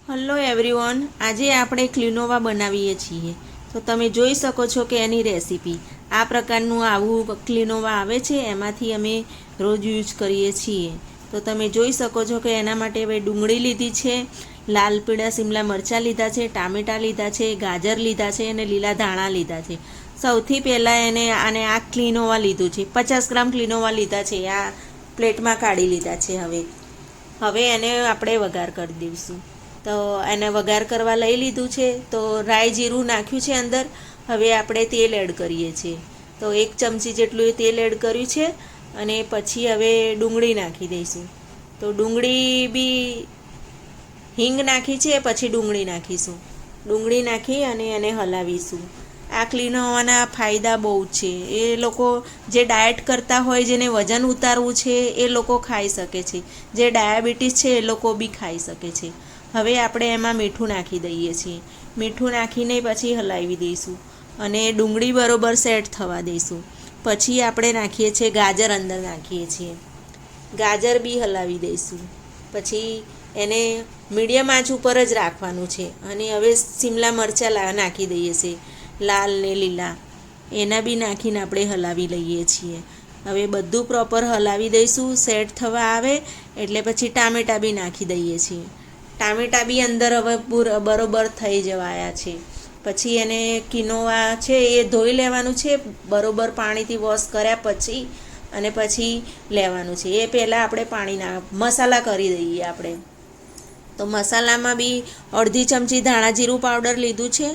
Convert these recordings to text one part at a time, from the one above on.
Hello everyone, આજે આપણે ક્લિનોવા બનાવીએ છીએ. તો તમે જોઈ શકો છો કે એની રેસીપી આ પ્રકારનું આવું ક્લિનોવા આવે છે, એમાંથી અમે રોજ યુઝ કરીએ છીએ. તો તમે જોઈ શકો છો કે એના માટે હવે ડુંગળી લીધી છે, લાલ પીળા શિમલા મરચાં લીધા છે, ટામેટાં લીધા છે, ગાજર લીધા છે અને લીલા ધાણા લીધા છે. સૌથી પહેલાં આ ક્લિનોવા લીધું છે. 50 ગ્રામ ક્લિનોવા લીધા છે. આ પ્લેટમાં કાઢી લીધા છે. હવે એને આપણે વઘાર કરી દઈશું. તો એને વઘાર કરવા લઈ લીધું છે. તો રાઈ જીરું નાખ્યું છે અંદર. હવે આપણે તેલ એડ કરીએ છીએ. તો 1 ચમચી જેટલું તેલ એડ કર્યું છે અને પછી હવે ડુંગળી નાખી દઈશું. તો ડુંગળી બી હિંગ નાખી છે, પછી ડુંગળી નાખીશું. ડુંગળી નાખી અને એને હલાવીશું. આ ક્લિનોવાના ફાયદા બહુ છે. એ લોકો જે ડાયટ કરતા હોય, જેને વજન ઉતારવું છે, એ લોકો ખાઈ શકે છે. જે ડાયાબિટીસ છે એ લોકો બી ખાઈ શકે છે. હવે આપણે એમાં મીઠું નાખી દઈએ છીએ. મીઠું નાખીને પછી હલાવી દઈશું અને ડુંગળી બરોબર સેટ થવા દઈશું. પછી આપણે નાખીએ છીએ ગાજર, અંદર નાખીએ છીએ. ગાજર બી હલાવી દઈશું. પછી એને મીડિયમ આંચ ઉપર જ રાખવાનું છે. અને હવે શિમલા મરચાં નાખી દઈએ છીએ, લાલ ને લીલા. એના બી નાખીને આપણે હલાવી લઈએ છીએ. હવે બધું પ્રોપર હલાવી દઈશું. સેટ થવા આવે એટલે પછી ટામેટાં બી નાખી દઈએ છીએ. ટામેટાં બી અંદર હવે બરોબર થઈ જવાયા છે. પછી એને કિનોવા છે એ ધોઈ લેવાનું છે બરોબર, પાણીથી વોશ કર્યા પછી, અને પછી લેવાનું છે. એ પહેલાં આપણે મસાલા કરી દઈએ આપણે. તો મસાલામાં બી અડધી ચમચી ધાણા જીરું પાવડર લીધું છે,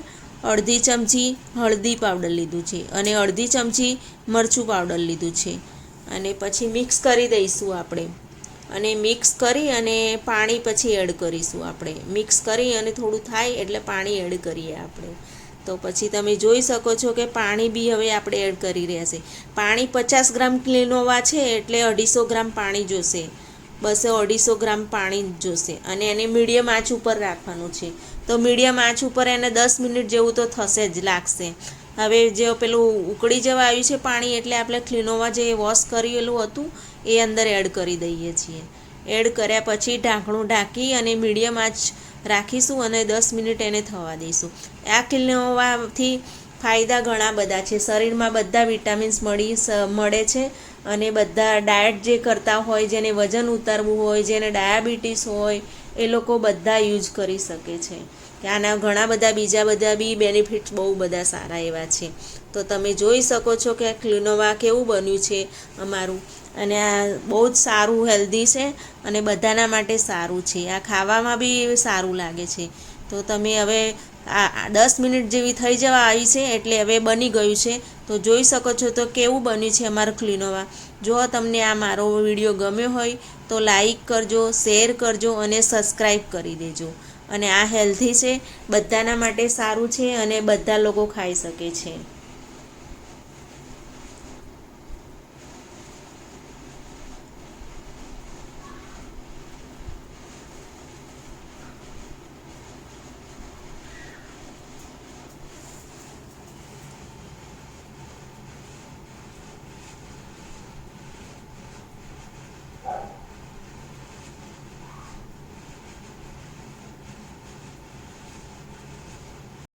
અડધી ચમચી હળદી પાવડર લીધું છે અને અડધી ચમચી મરચું પાવડર લીધું છે. અને પછી મિક્સ કરી દઈશું આપણે. અને મિક્સ કરી અને પાણી પછી એડ કરીશું આપણે. મિક્સ કરી અને થોડું થાય એટલે પાણી એડ કરીએ આપણે. તો પછી તમે જોઈ શકો છો કે પાણી બી હવે આપણે એડ કરી રહ્યા છે. પાણી 50 ગ્રામ ક્લિનોવા છે એટલે 250 ગ્રામ પાણી જોશે. 250 ગ્રામ પાણી જોશે. અને એને મીડિયમ આંચ ઉપર રાખવાનું છે. તો મીડિયમ આંચ ઉપર એને 10 મિનિટ જેવું તો થશે જ, લાગશે. હવે જે પેલું ઉકળી જવા આવ્યું છે પાણી, એટલે આપણે ક્લિનોવા જે વોશ કરેલું હતું એ અંદર એડ કરી દઈએ છીએ. એડ કર્યા પછી ઢાંકણું ઢાંકી અને મીડિયમ આંચ રાખીશું અને 10 મિનિટ એને થવા દઈશું. આ ક્લિનોવાથી ફાયદા ઘણા બધા છે. શરીરમાં બધા વિટામિન્સ મળે છે. અને બધા ડાયટ જે કરતા હોય, જેને વજન ઉતારવું હોય, જેને ડાયાબિટીસ હોય, એ લોકો બધા યુઝ કરી શકે છે. આના ઘણા બધા બીજા બી બેનિફિટ્સ બહુ બધા સારા એવા છે. તો તમે જોઈ શકો છો કે આ ક્લિનોવા કેવું બન્યું છે અમારું. અને આ બહુ જ સારું, હેલ્ધી છે અને બધાના માટે સારું છે. આ ખાવામાં બી સારું લાગે છે. તો તમે હવે આ 10 મિનિટ જેવી થઈ જવા આવી છે એટલે હવે બની ગયું છે. તો જોઈ શકો છો તો કેવું બન્યું છે અમારું ક્લિનોવા. જો તમને આ મારો વિડીયો ગમ્યો હોય તો લાઈક કરજો, શેર કરજો અને સબસ્ક્રાઈબ કરી દેજો. અને આ હેલ્ધી છે, બધાના માટે સારું છે અને બધા લોકો ખાઈ શકે છે.